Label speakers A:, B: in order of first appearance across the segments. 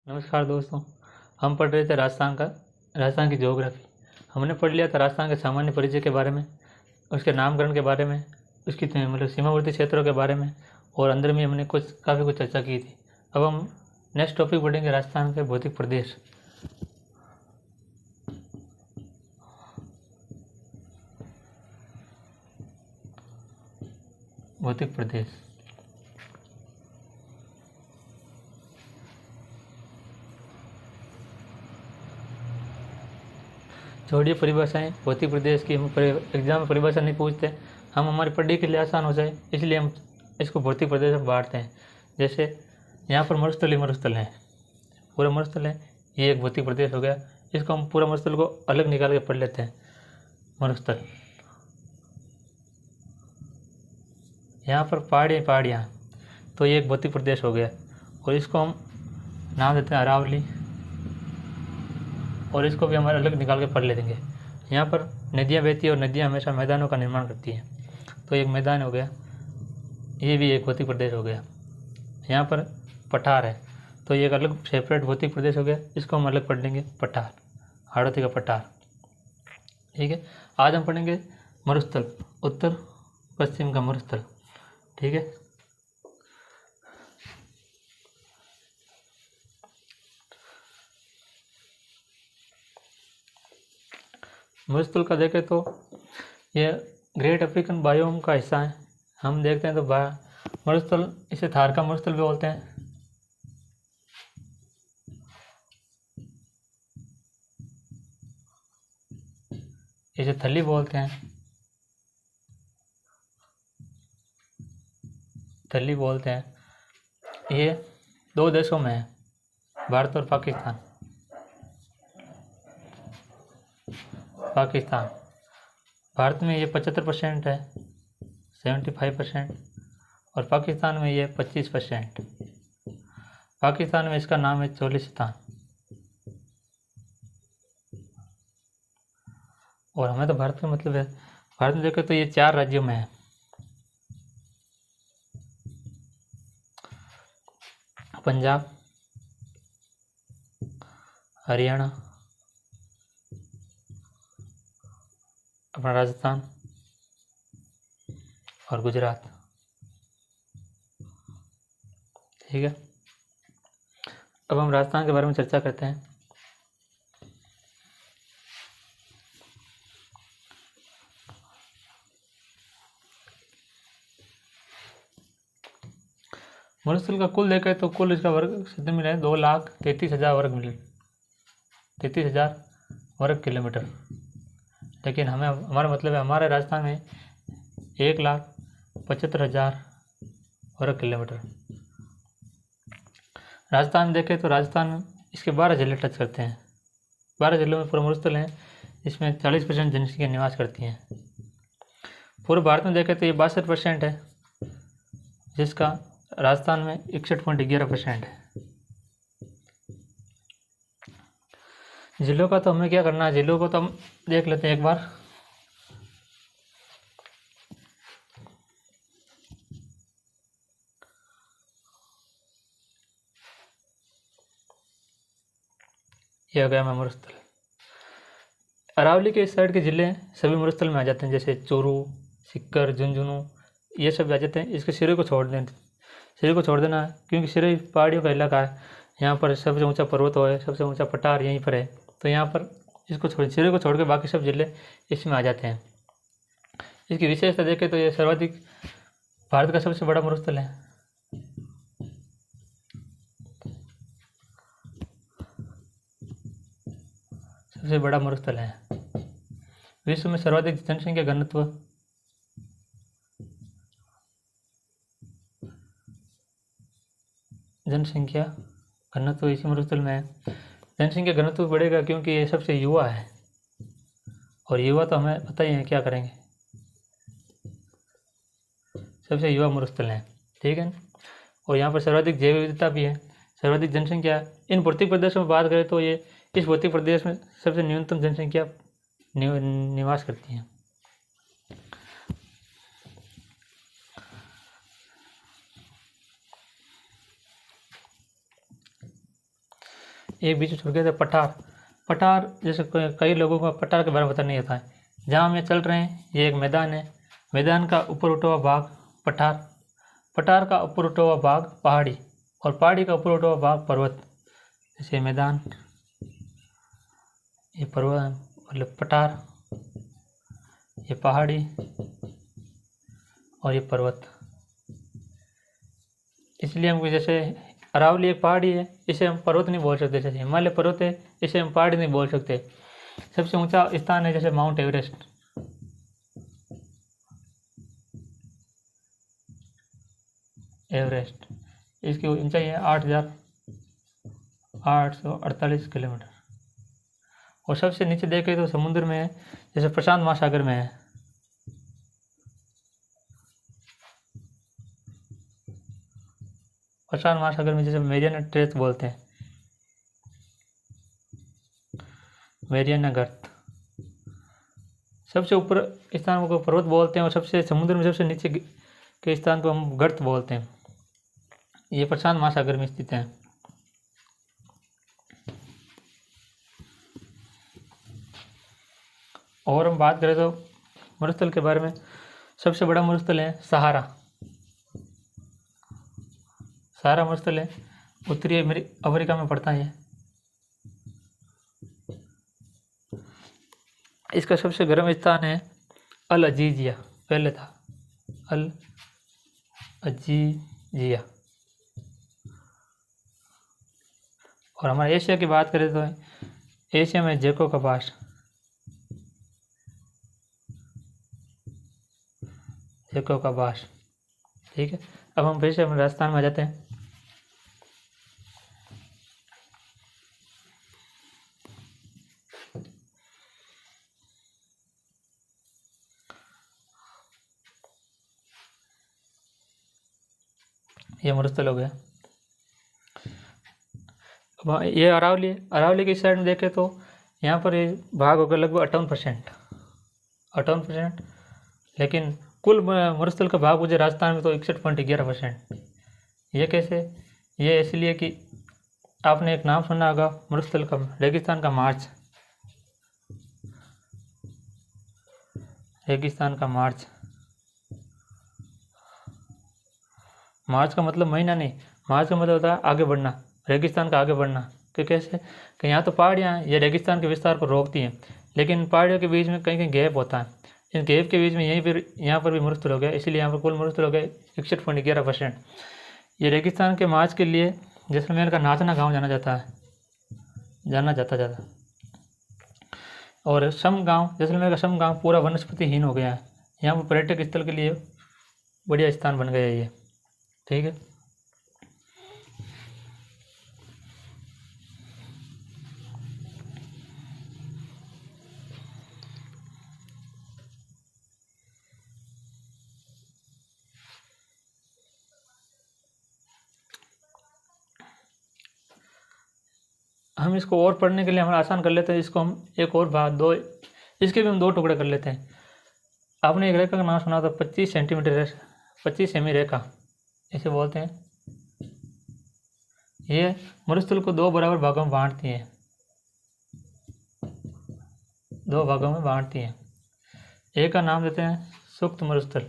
A: नमस्कार दोस्तों। हम पढ़ रहे थे राजस्थान की ज्योग्राफी। हमने पढ़ लिया था राजस्थान के सामान्य परिचय के बारे में, उसके नामकरण के बारे में, उसकी मतलब सीमावर्ती क्षेत्रों के बारे में, और अंदर में हमने काफ़ी कुछ चर्चा की थी। अब हम नेक्स्ट टॉपिक पढ़ेंगे राजस्थान के भौतिक प्रदेश। भौतिक प्रदेश छोड़िए परिभाषाएं। भौतिक प्रदेश की हम एग्जाम में परिभाषा नहीं पूछते, हम हमारी पढ़ने के लिए आसान हो जाए इसलिए हम इसको भौतिक प्रदेश में बांटते हैं। जैसे यहाँ पर मरुस्थल है, पूरा मरुस्थल है, ये एक भौतिक प्रदेश हो गया। इसको हम पूरा मरुस्थल को अलग निकाल के पढ़ लेते हैं। मरुस्थल, यहाँ पर पहाड़ियाँ, तो ये एक भौतिक प्रदेश हो गया, और इसको हम नाम देते हैं अरावली, और इसको भी हम अलग निकाल के पढ़ ले देंगे। यहाँ पर नदियाँ बहती है और नदियाँ हमेशा मैदानों का निर्माण करती हैं, तो एक मैदान हो गया, ये भी एक भौतिक प्रदेश हो गया। यहाँ पर पठार है, तो ये एक अलग सेपरेट भौतिक प्रदेश हो गया, इसको हम अलग पढ़ लेंगे, पठार, हाड़ौती का पठार। ठीक है, आज हम पढ़ेंगे मरुस्थल, उत्तर पश्चिम का मरुस्थल। ठीक है, मरुस्थल का देखें तो ये ग्रेट अफ्रीकन बायोम का हिस्सा है। हम देखते हैं तो मरुस्थल, इसे थार का मरुस्थल भी बोलते हैं। इसे थली बोलते हैं, थली बोलते हैं। ये दो देशों में है, भारत और पाकिस्तान। भारत में ये 75% है, 75%, और पाकिस्तान में ये 25%। पाकिस्तान में इसका नाम है चोलिस्तान, और हमें तो भारत में मतलब है। भारत में देखें तो ये 4 राज्यों में है, पंजाब, हरियाणा, अपना राजस्थान और गुजरात। ठीक है, अब हम राजस्थान के बारे में चर्चा करते हैं। मरुस्थल का कुल देखें तो कुल इसका वर्ग क्षेत्र मिला है 2,33,000 वर्ग मीटर, 33,000 वर्ग किलोमीटर। लेकिन हमारा मतलब है हमारे राजस्थान में 1,75,000 वर्ग किलोमीटर। राजस्थान देखें तो राजस्थान में इसके 12 जिले टच करते हैं। 12 जिलों में पूरा मरुस्थल है, इसमें 40% जनसंख्या निवास करती है। पूरे भारत में देखें तो ये 62% है, जिसका राजस्थान में 61.11% है। जिलों का तो हमें क्या करना है, जिलों को तो हम देख लेते हैं एक बार। ये हो गया मरुस्थल। अरावली के इस साइड के जिले सभी मरुस्थल में आ जाते हैं, जैसे चूरू, सीकर, झुंझुनू, ये सब आ जाते हैं। इसके सिरे को छोड़ देना है, क्योंकि सिरे पहाड़ियों का इलाका है। यहाँ पर सबसे ऊंचा पर्वत है, सबसे ऊंचा पठार यहीं पर है, तो यहाँ पर सिरे को छोड़ के बाकी सब जिले इसमें आ जाते हैं। इसकी विशेषता देखें तो ये सर्वाधिक भारत का सबसे बड़ा मरुस्थल है। सबसे बड़ा मरुस्थल है। विश्व में सर्वाधिक जनसंख्या घनत्व इसी मरुस्थल में है। जनसंख्या घनत्व बढ़ेगा क्योंकि ये सबसे युवा है, और युवा तो हमें पता ही है क्या करेंगे, सबसे युवा मरुस्थल है। ठीक है, और यहाँ पर सर्वाधिक जैव विविधता भी है, सर्वाधिक जनसंख्या। इन भौतिक प्रदेशों में बात करें तो ये इस भौतिक प्रदेश में सबसे न्यूनतम जनसंख्या निवास करती है। एक बीच में छूट गया था पठार। पठार जैसे कई लोगों को पठार के बारे में पता नहीं होता है। जहाँ हम ये चल रहे हैं ये एक मैदान है, मैदान का ऊपर उठा हुआ भाग पठार, पठार का ऊपर उठा हुआ भाग पहाड़ी, और पहाड़ी का ऊपर उठा हुआ भाग पर्वत। जैसे मैदान, ये पर्वत मतलब पठार, ये पहाड़ी और ये पर्वत। इसलिए हम जैसे अरावली एक पहाड़ी है, इसे हम पर्वत नहीं बोल सकते। जैसे हिमालय पर्वत है, इसे हम पहाड़ी नहीं बोल सकते। सबसे ऊंचा स्थान है जैसे माउंट एवरेस्ट, एवरेस्ट, इसकी ऊंचाई है 8,848 किलोमीटर। और सबसे नीचे देखें तो समुद्र में है, जैसे प्रशांत महासागर में है। प्रशांत महासागर में जैसे मेरियाना ट्रेंच बोलते हैं, मेरियाना गर्त। सबसे ऊपर स्थान को पर्वत बोलते हैं, और सबसे समुद्र में सबसे नीचे के स्थान को हम गर्त बोलते हैं। ये प्रशांत महासागर में स्थित है। और हम बात करें तो मरुस्थल के बारे में, सबसे बड़ा मरुस्थल है सहारा। सहारा मरुस्थल है, उत्तरी अफ्रीका में पड़ता है। इसका सबसे गर्म स्थान है अल अजीजिया, पहले था अल अजीजिया। और हमारे एशिया की बात करें तो एशिया में जैकोबास, जैकोबास। ठीक है, अब हम फिर से हम राजस्थान में आ जाते हैं। ये मरुस्थल हो गया। अब ये अरावली, अरावली की साइड में देखें तो यहाँ पर ये भाग होगा लगभग 58%, 58%। लेकिन कुल मरुस्थल का भाग मुझे राजस्थान में तो 61.11%। ये कैसे? ये इसलिए कि आपने एक नाम सुना होगा मरुस्थल का, रेगिस्तान का मार्च। रेगिस्तान का मार्च, मार्च का मतलब महीना नहीं, मार्च का मतलब होता है आगे बढ़ना, रेगिस्तान का आगे बढ़ना। तो कैसे कि यहाँ तो पहाड़ियाँ ये रेगिस्तान के विस्तार को रोकती हैं, लेकिन पहाड़ियों के बीच में कहीं कहीं गैप होता है। इन गैप के बीच में यहीं पर यहाँ पर भी मरुस्थल हो गया, इसलिए यहाँ पर कुल मरुस्थल हो गए 61.11%। ये रेगिस्तान के मार्च के लिए जैसलमेर का नाचना गाँव जाना जाता है, जाना जाता। और सम गाँव, जैसलमेर का सम गाँव पूरा वनस्पतिहीन हो गया है। यहाँ पर पर्यटक स्थल के लिए बढ़िया स्थान बन गया है ये। ठीक है, हम इसको और पढ़ने के लिए हमारा आसान कर लेते हैं। इसको हम एक और बात दो, इसके भी हम दो टुकड़े कर लेते हैं। आपने एक रेखा का नाम सुना था 25 सेंटीमीटर, 25 सेमी रेखा इसे बोलते हैं। ये मरुस्थल को दो बराबर भागों में बांटती है, दो भागों में बांटती है। एक का नाम देते हैं सूक्ष्म मरुस्थल,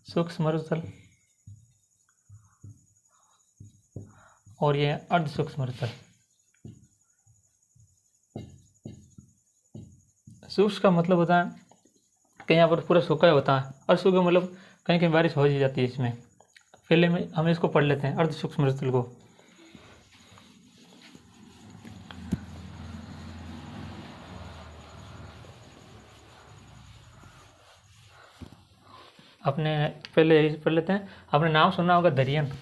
A: सूक्ष्म मरुस्थल, और ये अर्ध सूक्ष्म मरुस्थल। सूक्ष्म का मतलब होता है कि यहाँ पर पूरा सूखा होता है, और सूखा मतलब कहीं कहीं बारिश हो जाती है इसमें। पहले में हम इसको पढ़ लेते हैं अर्ध सूक्ष्म मरुस्थल को। अपने पहले पढ़ लेते हैं। आपने नाम सुना होगा दरियन,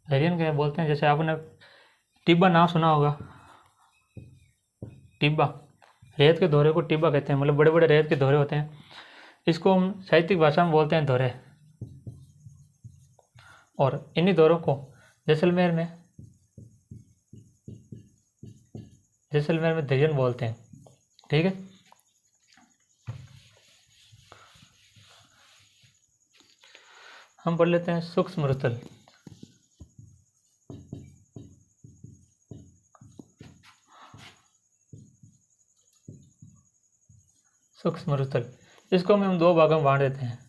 A: दरियन क्या बोलते हैं। जैसे आपने टिब्बा नाम सुना होगा, टिब्बा, रेत के धोरे को टिब्बा कहते हैं, मतलब बड़े बड़े रेत के धोरे होते हैं। इसको हम साहित्यिक भाषा में बोलते हैं धोरे। और इन्हीं धोरों को जैसलमेर में दरियन बोलते हैं। ठीक है, हम पढ़ लेते हैं सूक्ष्म मरुस्थल। सूक्ष्म मरुस्थल इसको हम दो भागों में बांट देते हैं।